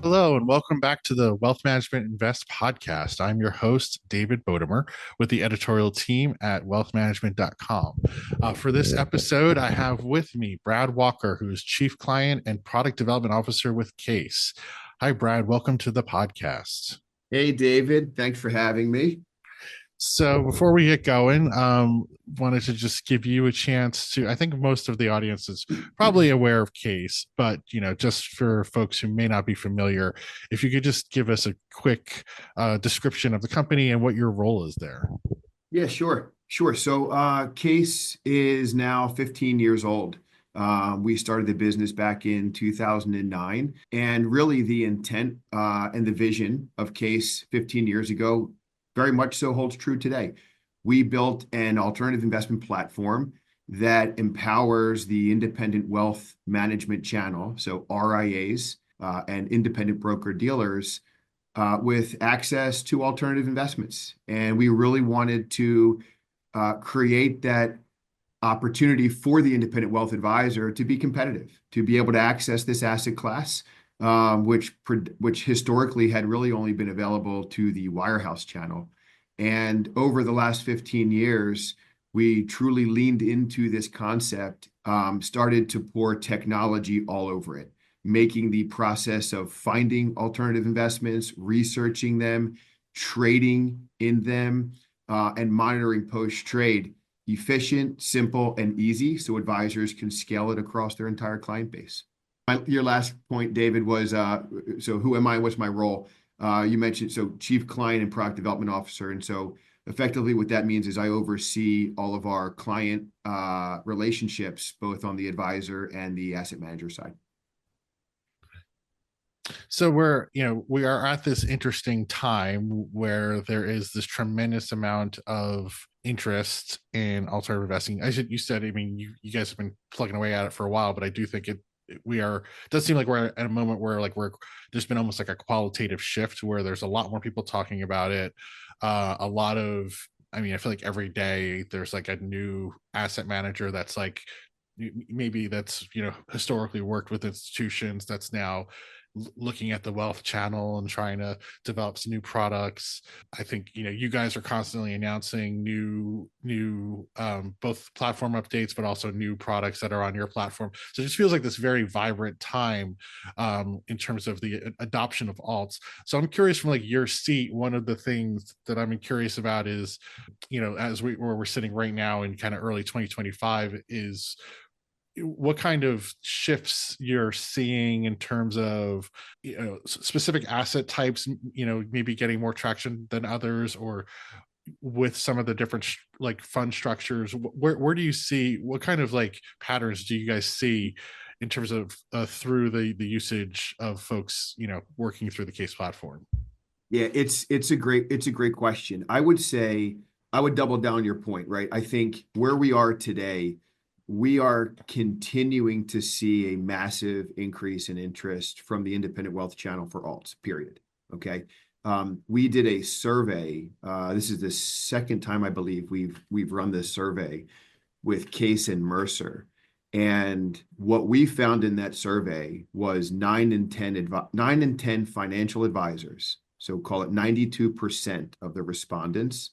Hello, and welcome back to the Wealth Management Invest podcast. I'm your host, David Bodamer, with the editorial team at wealthmanagement.com. For this episode, I have with me Brad Walker, who is Chief Client and Product Development Officer with CAIS. Hi, Brad. Welcome to the podcast. Hey, David. Thanks for having me. So before we get going, wanted to just give you a chance to, I think most of the audience is probably aware of CAIS, but, just for folks who may not be familiar, if you could just give us a quick description of the company and what your role is there. Yeah, sure. So CAIS is now 15 years old. We started the business back in 2009, and really the intent and the vision of CAIS 15 years ago very much so holds true today. We built an alternative investment platform that empowers the independent wealth management channel, so RIAs and independent broker dealers, with access to alternative investments. And we really wanted to create that opportunity for the independent wealth advisor to be competitive, to be able to access this asset class, which historically had really only been available to the wirehouse channel. And over the last 15 years, we truly leaned into this concept, started to pour technology all over it, making the process of finding alternative investments, researching them, trading in them, and monitoring post-trade efficient, simple, and easy so advisors can scale it across their entire client base. Your last point, David, was so who am I? What's my role? You mentioned Chief Client and Product Development Officer. And so effectively what that means is I oversee all of our client relationships, both on the advisor and the asset manager side. So we are at this interesting time where there is this tremendous amount of interest in alternative investing. As you said, I mean, you guys have been plugging away at it for a while, but I do think it does seem like we're at a moment where there's been almost like a qualitative shift where there's a lot more people talking about it. A lot of, I feel like every day there's like a new asset manager that's like, maybe that's, historically worked with institutions that's now looking at the wealth channel and trying to develop some new products. I think you guys are constantly announcing new both platform updates but also new products that are on your platform. So it just feels like this very vibrant time in terms of the adoption of alts. So I'm curious, from like your seat, one of the things that I'm curious about is, as we're sitting right now in kind of early 2025, is what kind of shifts you're seeing in terms of specific asset types, maybe getting more traction than others, or with some of the different like fund structures. Where do you see, what kind of like patterns do you guys see in terms of through the usage of folks working through the CAIS platform? Yeah, it's a great question. I would say I would double down your point, right? I think where we are today, we are continuing to see a massive increase in interest from the independent wealth channel for alts, period. Okay. We did a survey. This is the second time I believe we've run this survey with CAIS and Mercer. And what we found in that survey was 9 in 10 financial advisors, so call it 92% of the respondents,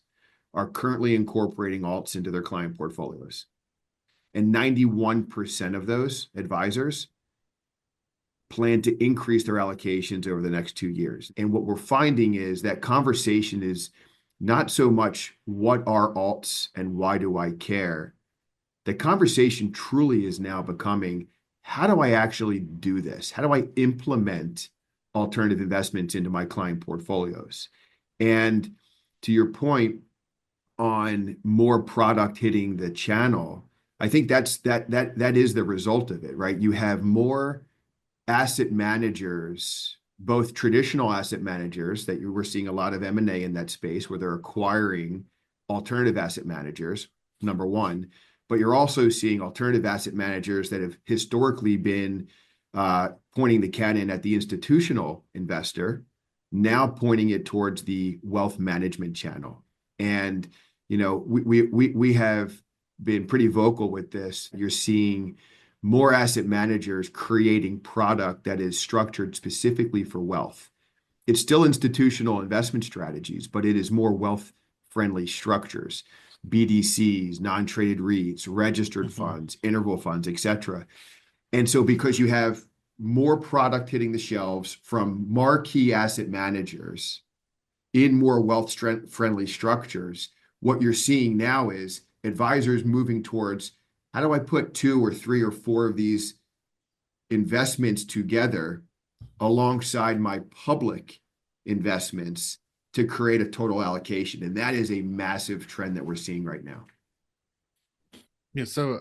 are currently incorporating alts into their client portfolios. And 91% of those advisors plan to increase their allocations over the next 2 years. And what we're finding is that conversation is not so much what are alts and why do I care? The conversation truly is now becoming, how do I actually do this? How do I implement alternative investments into my client portfolios? And to your point on more product hitting the channel, I think that is the result of it, right? You have more asset managers, both traditional asset managers that we're seeing a lot of M&A in that space where they're acquiring alternative asset managers, number one, but you're also seeing alternative asset managers that have historically been pointing the cat in at the institutional investor, now pointing it towards the wealth management channel. And, we have been pretty vocal with this. You're seeing more asset managers creating product that is structured specifically for wealth. It's still institutional investment strategies, but it is more wealth-friendly structures, BDCs, non-traded REITs, registered funds, interval funds, et cetera. And so because you have more product hitting the shelves from marquee asset managers in more wealth-friendly structures, what you're seeing now is advisors moving towards, how do I put 2 or 3 or 4 of these investments together alongside my public investments to create a total allocation? And that is a massive trend that we're seeing right now. Yeah. So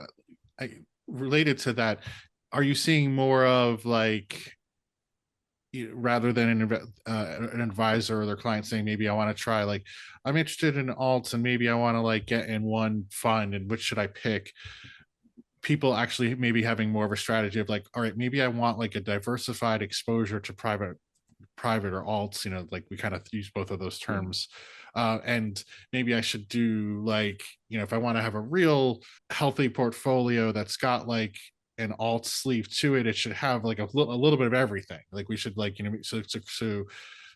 related to that, are you seeing more of like, rather than an advisor or their client saying, maybe I want to try, like, I'm interested in alts and maybe I want to like get in one fund and which should I pick? People actually maybe having more of a strategy of like, all right, maybe I want like a diversified exposure to private or alts, like we kind of use both of those terms. And maybe I should do like, if I want to have a real healthy portfolio that's got like an alt sleeve to it, it should have like a little bit of everything. Like we should like, so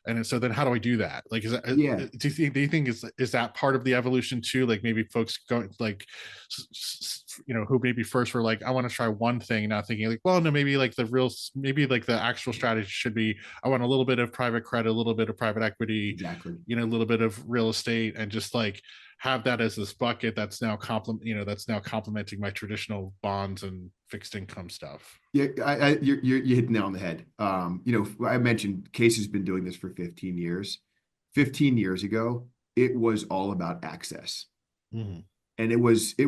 and so then how do I do that? Like, is that, Yeah, do you think is that part of the evolution too? Like maybe folks going like, who maybe first were like, I want to try one thing, not thinking like, well, no, maybe like maybe like the actual strategy should be, I want a little bit of private credit, a little bit of private equity, exactly. a little bit of real estate, and just like have that as this bucket that's now complementing my traditional bonds and fixed income stuff. Yeah, you hit the nail on the head. I mentioned CAIS has been doing this for 15 years. 15 years ago, it was all about access. And it was, hey,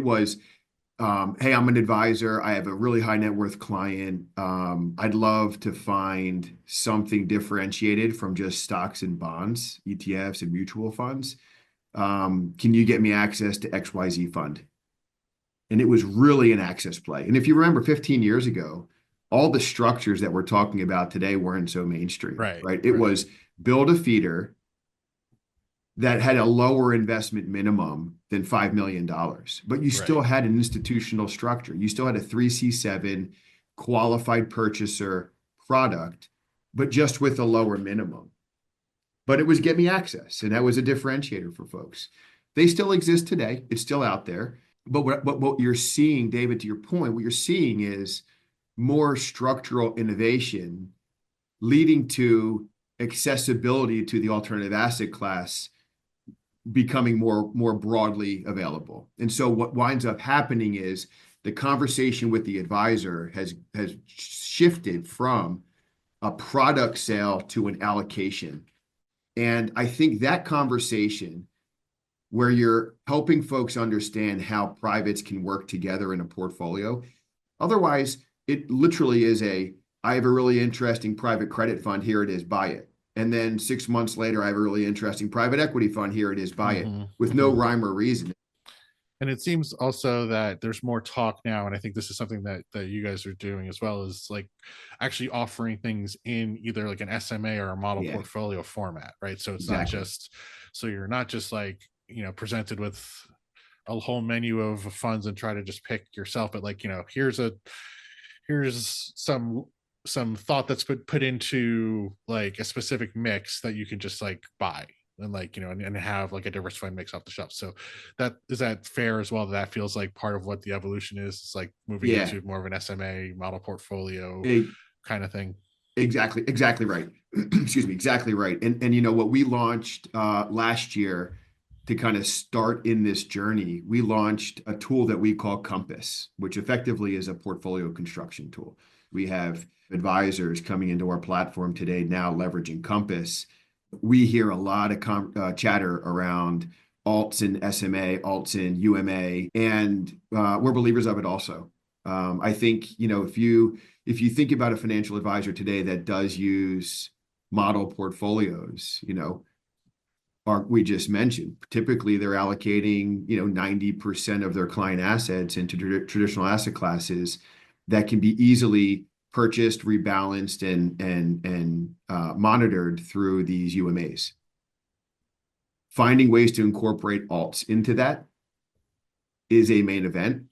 I'm an advisor. I have a really high net worth client. I'd love to find something differentiated from just stocks and bonds, ETFs and mutual funds. Can you get me access to XYZ fund? And it was really an access play. And if you remember 15 years ago, all the structures that we're talking about today weren't so mainstream, right? It was build a feeder that had a lower investment minimum than $5 million, but you still had an institutional structure. You still had a 3C7 qualified purchaser product, but just with a lower minimum. But it was get me access, and that was a differentiator for folks. They still exist today. It's still out there. But what you're seeing, David, to your point, what you're seeing is more structural innovation leading to accessibility to the alternative asset class becoming more broadly available. And so what winds up happening is the conversation with the advisor has shifted from a product sale to an allocation. And I think that conversation where you're helping folks understand how privates can work together in a portfolio. Otherwise, it literally is I have a really interesting private credit fund, here it is, buy it. And then 6 months later, I have a really interesting private equity fund, here it is, buy it, with no rhyme or reason. And it seems also that there's more talk now, and I think this is something that you guys are doing as well, is like actually offering things in either like an SMA or a model portfolio format, right? So it's not just, so you're not just like, presented with a whole menu of funds and try to just pick yourself, but like, here's some thought that's put into like a specific mix that you can just like buy and like, and have like a diversified mix off the shelf. So that fair as well? That feels like part of what the evolution is. It's like moving into more of an SMA model portfolio kind of thing. Exactly right. Excuse me, exactly right. And what we launched last year to kind of start in this journey, we launched a tool that we call Compass, which effectively is a portfolio construction tool. We have advisors coming into our platform today now leveraging Compass. We hear a lot of chatter around alts and SMA, alts and UMA, and we're believers of it also. I think, if you think about a financial advisor today that does use model portfolios, we just mentioned, typically they're allocating, 90% of their client assets into traditional asset classes that can be easily purchased, rebalanced, and monitored through these UMAs. Finding ways to incorporate alts into that is a main event.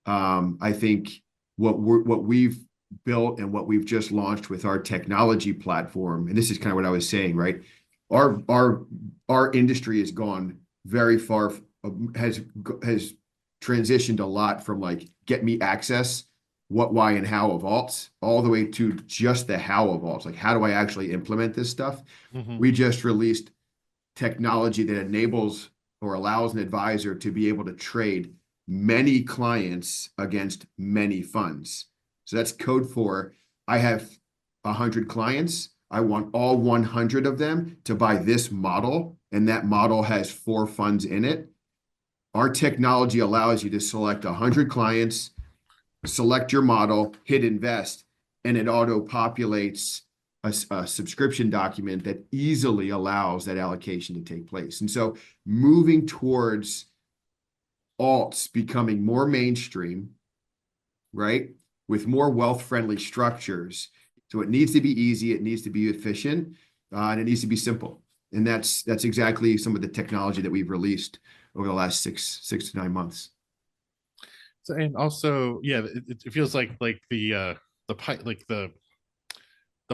I think what we've built and what we've just launched with our technology platform, and this is kind of what I was saying, right? Our industry has gone very far, has transitioned a lot from like get me access, what, why, and how of alts, all the way to just the how of alts. Like, how do I actually implement this stuff? Mm-hmm. We just released technology that enables or allows an advisor to be able to trade many clients against many funds. So that's code for, I have 100 clients. I want all 100 of them to buy this model, and that model has 4 funds in it. Our technology allows you to select 100 clients, select your model, hit invest, and it auto-populates a subscription document that easily allows that allocation to take place. And so moving towards alts becoming more mainstream, right, with more wealth-friendly structures. So it needs to be easy, it needs to be efficient, and it needs to be simple. And that's exactly some of the technology that we've released over the last six to 9 months. So, and also, yeah, it feels like the pipe, like the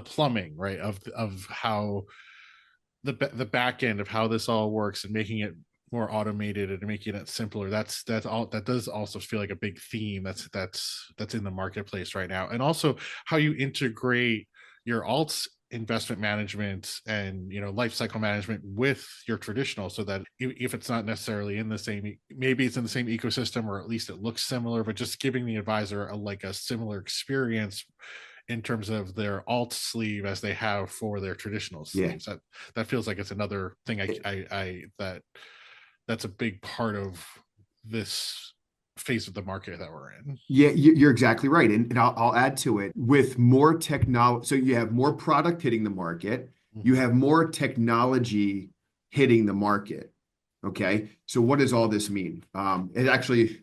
plumbing, right, of how the back end of how this all works and making it more automated and making it simpler. That's all. That does also feel like a big theme that's in the marketplace right now. And also how you integrate your alts investment management and life cycle management with your traditional, so that if it's not necessarily in the same, maybe it's in the same ecosystem, or at least it looks similar, but just giving the advisor a similar experience in terms of their alt sleeve as they have for their traditional sleeves. That feels like it's another thing that's a big part of this phase of the market that we're in. Yeah, you're exactly right. And I'll add to it, with more technology. So you have more product hitting the market, you have more technology hitting the market. Okay. So what does all this mean? It actually,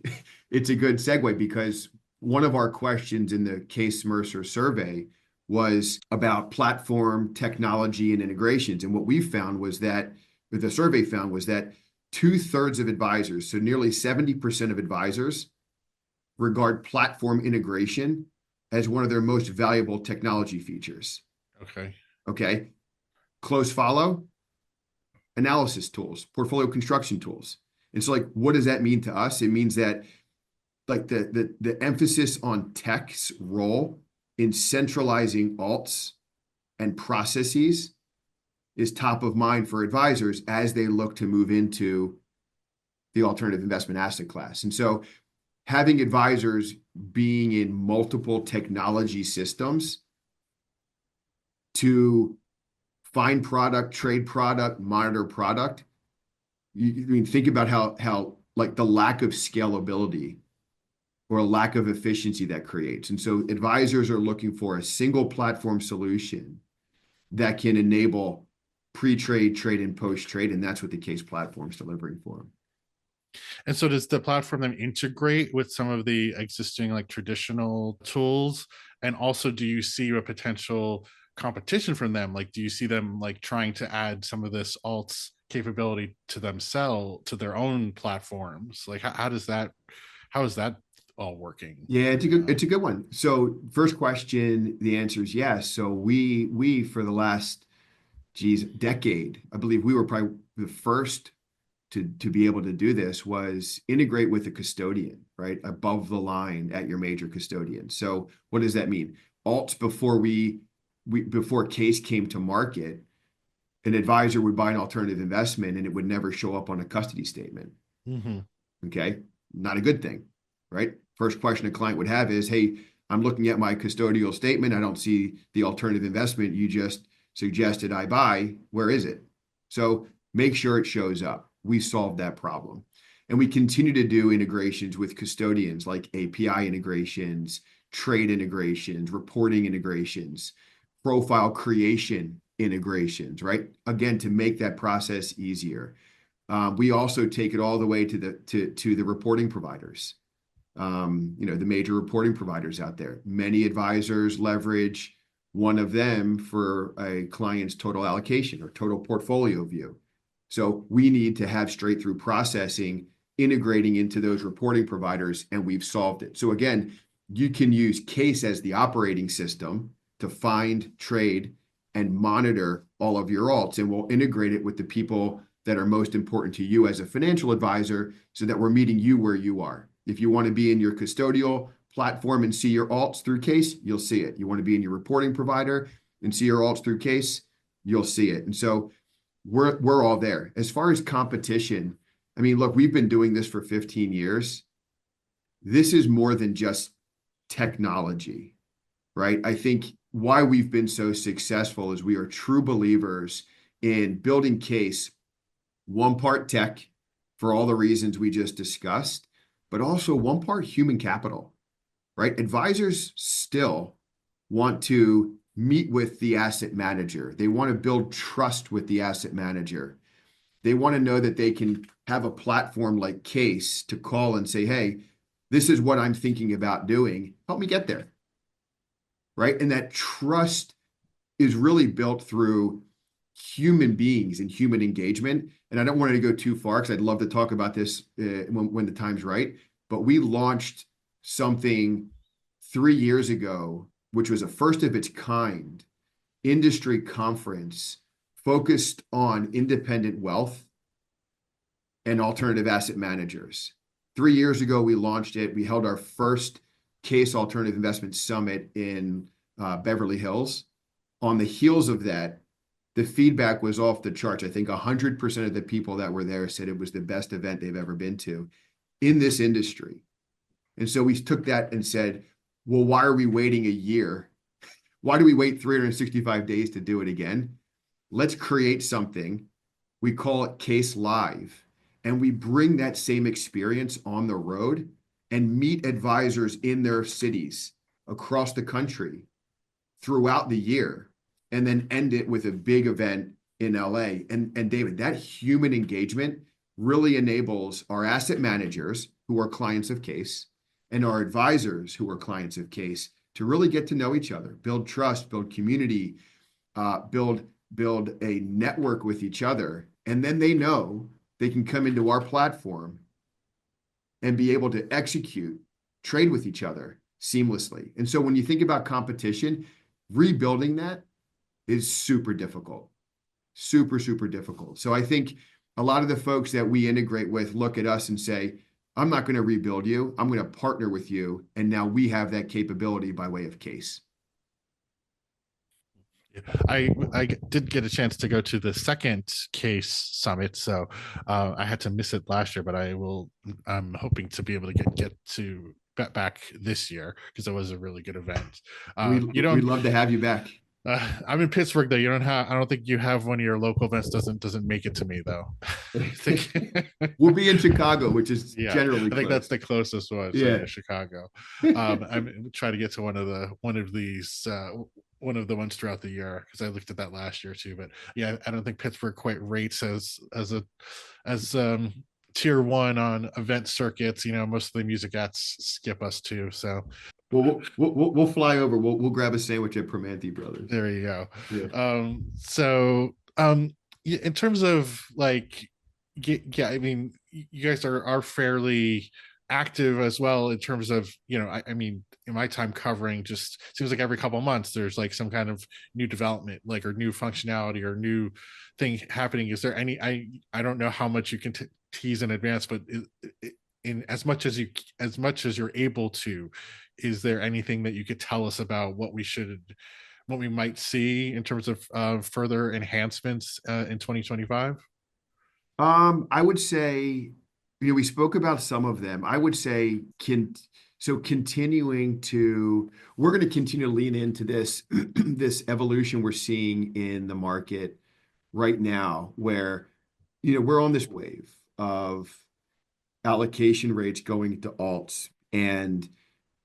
it's a good segue, because one of our questions in the CAIS Mercer survey was about platform technology and integrations. And what we found was that, what the survey found was that 2/3 of advisors, so nearly 70% of advisors, regard platform integration as one of their most valuable technology features. Okay. Close follow, analysis tools, portfolio construction tools. And so, like, what does that mean to us? It means that, like, the emphasis on tech's role in centralizing alts and processes is top of mind for advisors as they look to move into the alternative investment asset class. And so having advisors being in multiple technology systems to find product, trade product, monitor product, I mean, think about how like the lack of scalability or a lack of efficiency that creates. And so advisors are looking for a single platform solution that can enable pre-trade, trade, and post-trade, and that's what the CAIS platform is delivering for them. And so does the platform then integrate with some of the existing like traditional tools? And also, do you see a potential competition from them? Like, do you see them like trying to add some of this alts capability to themselves, to their own platforms? Like, how is that all working? Yeah, it's a good one. So first question, the answer is yes. So we for the last decade, I believe we were probably the first to be able to do this, was integrate with a custodian, right? Above the line at your major custodian. So what does that mean? Alts, before CAIS came to market, an advisor would buy an alternative investment and it would never show up on a custody statement. Okay. Not a good thing, right? First question a client would have is, hey, I'm looking at my custodial statement. I don't see the alternative investment you just suggested I buy. Where is it? So make sure it shows up. We solved that problem. And we continue to do integrations with custodians, like API integrations, trade integrations, reporting integrations, profile creation integrations, right? Again, to make that process easier. We also take it all the way to the reporting providers. The major reporting providers out there. Many advisors leverage one of them for a client's total allocation or total portfolio view. So we need to have straight through processing integrating into those reporting providers, and we've solved it. So again, you can use CAIS as the operating system to find, trade, and monitor all of your alts. And we'll integrate it with the people that are most important to you as a financial advisor so that we're meeting you where you are. If you want to be in your custodial platform and see your alts through CAIS, you'll see it. You want to be in your reporting provider and see your alts through CAIS, you'll see it. And so we're all there. As far as competition, I mean, look, we've been doing this for 15 years. This is more than just technology, right? I think why we've been so successful is we are true believers in building CAIS, one part tech for all the reasons we just discussed, but also one part human capital, right? Advisors still want to meet with the asset manager. They want to build trust with the asset manager. They want to know that they can have a platform like CAIS to call and say, hey, this is what I'm thinking about doing. Help me get there, right? And that trust is really built through human beings and human engagement. And I don't want to go too far because I'd love to talk about this when the time's right. But we launched something 3 years ago, which was a first of its kind industry conference focused on independent wealth and alternative asset managers. 3 years ago, we launched it. We held our first CAIS Alternative Investment Summit in Beverly Hills. On the heels of that, the feedback was off the charts. I think 100% of the people that were there said it was the best event they've ever been to in this industry. And so we took that and said, well, why are we waiting a year? Why do we wait 365 days to do it again? Let's create something. We call it CAIS Live. And we bring that same experience on the road and meet advisors in their cities across the country throughout the year, and then end it with a big event in LA. And David, that human engagement really enables our asset managers who are clients of CAIS and our advisors who are clients of CAIS to really get to know each other, build trust, build community, build a network with each other. And then they know they can come into our platform and be able to execute, trade with each other seamlessly. And so when you think about competition, rebuilding that is super difficult, super, super difficult. So I think a lot of the folks that we integrate with look at us and say, I'm not going to rebuild you. I'm going to partner with you. And now we have that capability by way of CAIS. I did get a chance to go to the second CAIS summit, so I had to miss it last year, but I'm hoping to be able to get back this year because it was a really good event. We'd love to have you back. I'm in Pittsburgh though. I don't think you have one of your local events doesn't make it to me though. We'll be in Chicago, which is generally I think that's the closest one. So yeah, Chicago. I'm trying to get to one of the ones throughout the year because I looked at that last year too. But yeah, I don't think Pittsburgh quite rates as tier one on event circuits. Most of the music acts skip us too. So we'll fly over. We'll grab a sandwich at Primanti Brothers. There you go. Yeah. In terms of like, I mean, you guys are fairly active as well in terms of, I mean, in my time covering, just seems like every couple of months there's like some kind of new development, like, or new functionality or new thing happening. Is there any? I don't know how much you can tease in advance, but in as much as you're able to, is there anything that you could tell us about what we might see in terms of further enhancements in 2025? I would say, we spoke about some of them. I would say we're going to continue to lean into this this evolution we're seeing in the market right now, where we're on this wave of allocation rates going to alts, and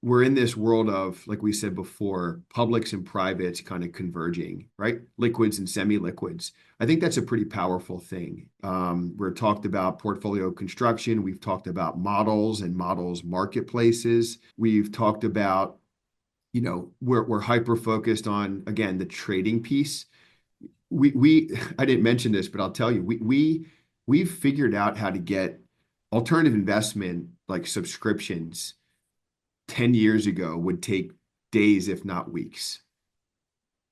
we're in this world of, like we said before, publics and privates kind of converging, right? Liquids and semi-liquids. I think that's a pretty powerful thing. We're talked about portfolio construction. We've talked about models and models marketplaces. We've talked about, we're hyper-focused on, again, the trading piece. I didn't mention this, but I'll tell you, we've figured out how to get alternative investment like subscriptions 10 years ago would take days, if not weeks.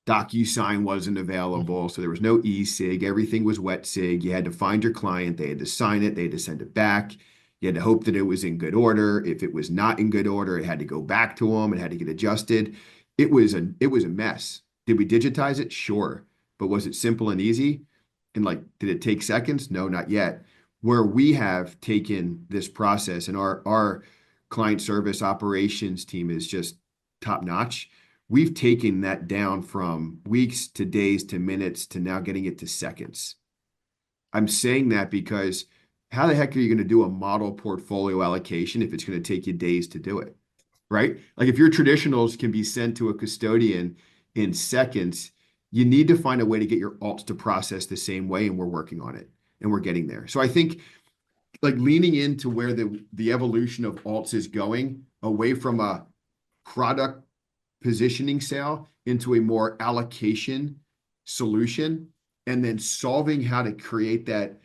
DocuSign wasn't available, so there was no e-sig. Everything was wet sig. You had to find your client. They had to sign it. They had to send it back. You had to hope that it was in good order. If it was not in good order, it had to go back to them. It had to get adjusted. It was a mess. Did we digitize it? Sure. But was it simple and easy? And like, did it take seconds? No, not yet. Where we have taken this process, and our client service operations team is just top notch. We've taken that down from weeks to days to minutes to now getting it to seconds. I'm saying that because how the heck are you going to do a model portfolio allocation if it's going to take you days to do it, right? Like if your traditionals can be sent to a custodian in seconds, you need to find a way to get your alts to process the same way, and we're working on it, and we're getting there. So I think like leaning into where the evolution of alts is going, away from a product positioning sale into a more allocation solution, and then solving how to create that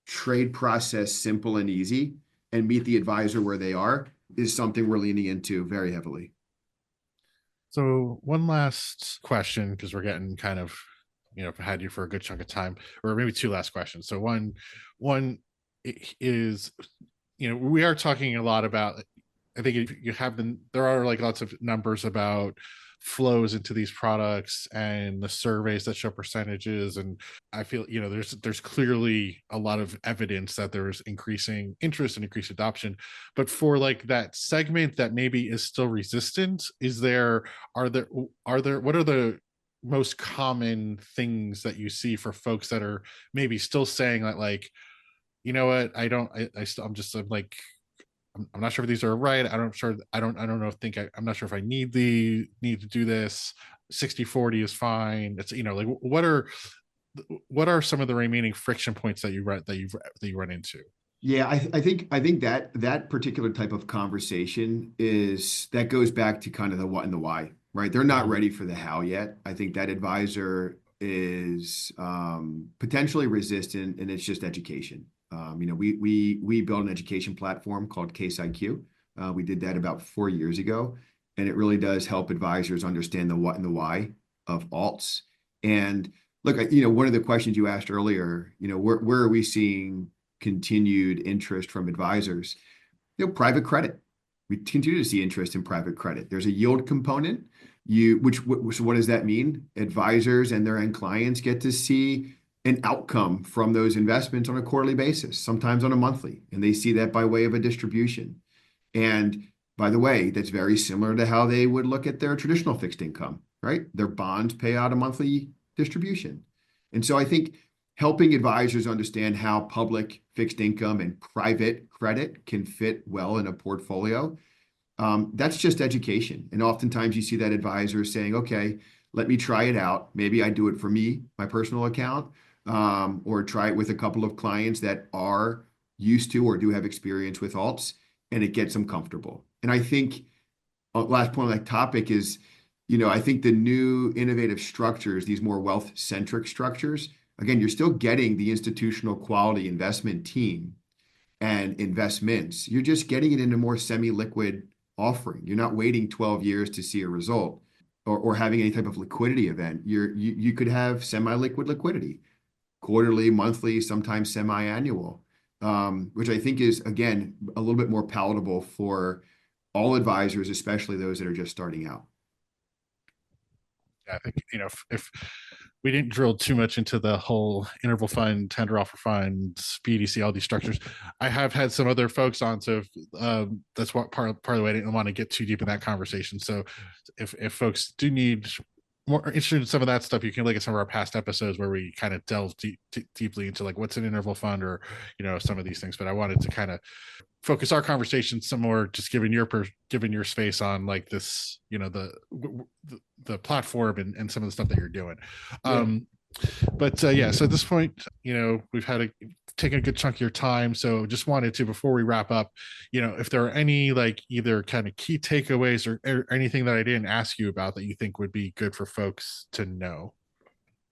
trade process simple and easy and meet the advisor where they are, is something we're leaning into very heavily. So one last question, because we're getting kind of, had you for a good chunk of time, or maybe two last questions. So one is, we are talking a lot about, I think you have been, there are like lots of numbers about flows into these products and the surveys that show percentages. And I feel, there's clearly a lot of evidence that there's increasing interest and increased adoption. But for like that segment that maybe is still resistant, what are the most common things that you see for folks that are maybe still saying that, like, you know what, I'm like, I'm not sure if these are right. I don't know. I'm not sure if I need to do this. 60/40 is fine. It's, like, what are some of the remaining friction points that you run into? Yeah, I think that particular type of conversation that goes back to kind of the what and the why, right? They're not ready for the how yet. I think that advisor is potentially resistant, and it's just education. We built an education platform called CAIS IQ. We did that about 4 years ago, and it really does help advisors understand the what and the why of alts. And look, one of the questions you asked earlier, where are we seeing continued interest from advisors? Private credit. We continue to see interest in private credit. There's a yield component. So what does that mean? Advisors and their end clients get to see an outcome from those investments on a quarterly basis, sometimes on a monthly, and they see that by way of a distribution. And by the way, that's very similar to how they would look at their traditional fixed income, right? Their bonds pay out a monthly distribution. And so I think helping advisors understand how public fixed income and private credit can fit well in a portfolio, that's just education. And oftentimes you see that advisor saying, okay, let me try it out. Maybe I do it for me, my personal account, or try it with a couple of clients that are used to or do have experience with alts, and it gets them comfortable. And I think last point on that topic is, I think the new innovative structures, these more wealth-centric structures, again, you're still getting the institutional quality investment team and investments. You're just getting it in a more semi-liquid offering. You're not waiting 12 years to see a result, or having any type of liquidity event. You could have semi-liquid liquidity, quarterly, monthly, sometimes semi-annual, which I think is, again, a little bit more palatable for all advisors, especially those that are just starting out. I think, if we didn't drill too much into the whole interval fund, tender offer funds, BDC, all these structures, I have had some other folks on, so that's what part of the way I didn't want to get too deep in that conversation. So if folks do need more interested in some of that stuff, you can look at some of our past episodes where we kind of delve deeply into like what's an interval fund, or some of these things. But I wanted to kind of focus our conversation some more, just giving your space on like this, the platform and some of the stuff that you're doing. Yeah. So at this point, we've taken a good chunk of your time. So just wanted to, before we wrap up, if there are any like either kind of key takeaways or anything that I didn't ask you about that you think would be good for folks to know.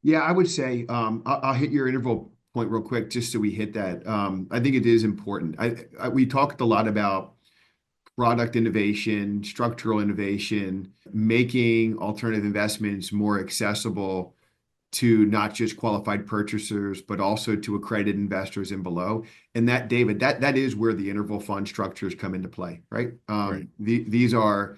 Yeah, I would say I'll hit your interval point real quick just so we hit that. I think it is important. We talked a lot about product innovation, structural innovation, making alternative investments more accessible to not just qualified purchasers, but also to accredited investors and below. And that, David, that is where the interval fund structures come into play, right? Right. These are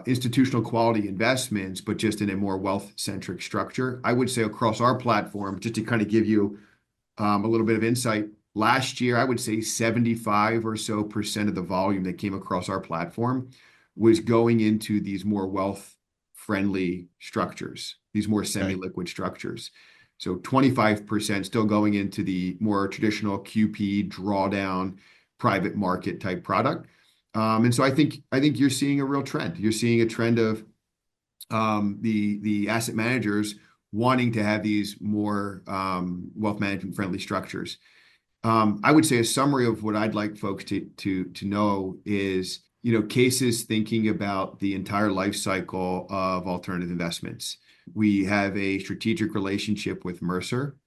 institutional quality investments, but just in a more wealth-centric structure. I would say across our platform, just to kind of give you a little bit of insight, last year, I would say 75% or so of the volume that came across our platform was going into these more wealth-friendly structures, these more semi-liquid structures. So 25% still going into the more traditional QP drawdown private market type product. And so I think you're seeing a real trend. You're seeing a trend of the asset managers wanting to have these more wealth management friendly structures. I would say a summary of what I'd like folks to know is, CAIS is thinking about the entire life cycle of alternative investments. We have a strategic relationship with Mercer.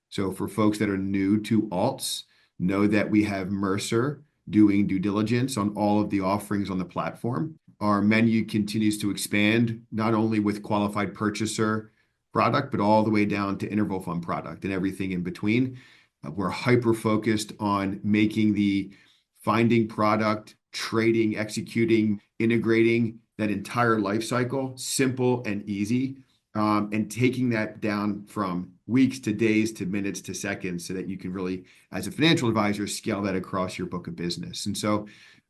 So for folks that are new to alts, know that we have Mercer doing due diligence on all of the offerings on the platform. Our menu continues to expand, not only with qualified purchaser product, but all the way down to interval fund product and everything in between. We're hyper-focused on making the finding product, trading, executing, integrating that entire life cycle simple and easy, and taking that down from weeks to days to minutes to seconds so that you can really, as a financial advisor, scale that across your book of business. And so,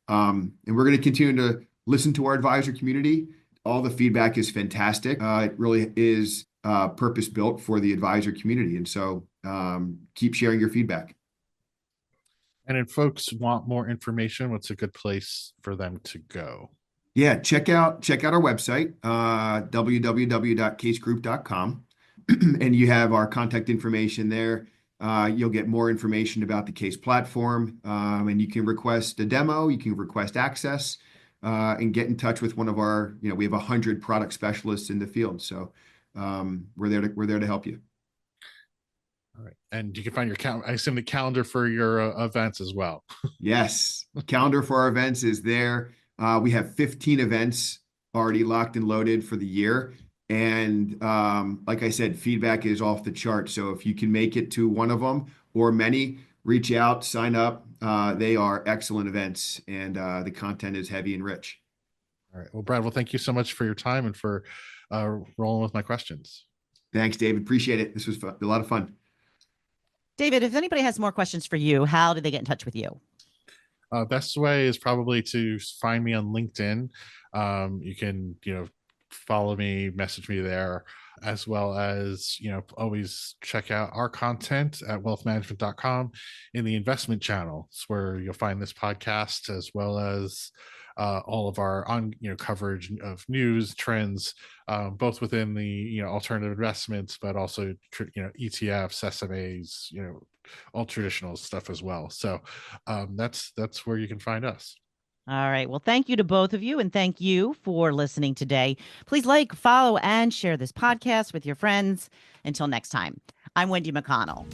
and we're going to continue to listen to our advisor community. All the feedback is fantastic. It really is purpose-built for the advisor community. And so keep sharing your feedback. And if folks want more information, what's a good place for them to go? Yeah, check out our website, www.caisgroup.com, and you have our contact information there. You'll get more information about the CAIS platform, and you can request a demo, you can request access, and get in touch with one of our, we have 100 product specialists in the field. So we're there to help you. All right. And you can find your I assume the calendar for your events as well. Yes. Calendar for our events is there. We have 15 events already locked and loaded for the year. And like I said, feedback is off the chart. So if you can make it to one of them or many, reach out, sign up. They are excellent events, and the content is heavy and rich. All right. Well, Brad, thank you so much for your time and for rolling with my questions. Thanks, David. Appreciate it. This was a lot of fun. David, if anybody has more questions for you, how do they get in touch with you? Best way is probably to find me on LinkedIn. You can, follow me, message me there, as well as, always check out our content at wealthmanagement.com in the investment channel. It's where you'll find this podcast, as well as all of our coverage of news trends, both within the alternative investments, but also ETFs, SMAs, all traditional stuff as well. So that's where you can find us. All right. Well, thank you to both of you, and thank you for listening today. Please like, follow, and share this podcast with your friends. Until next time, I'm Wendy McConnell.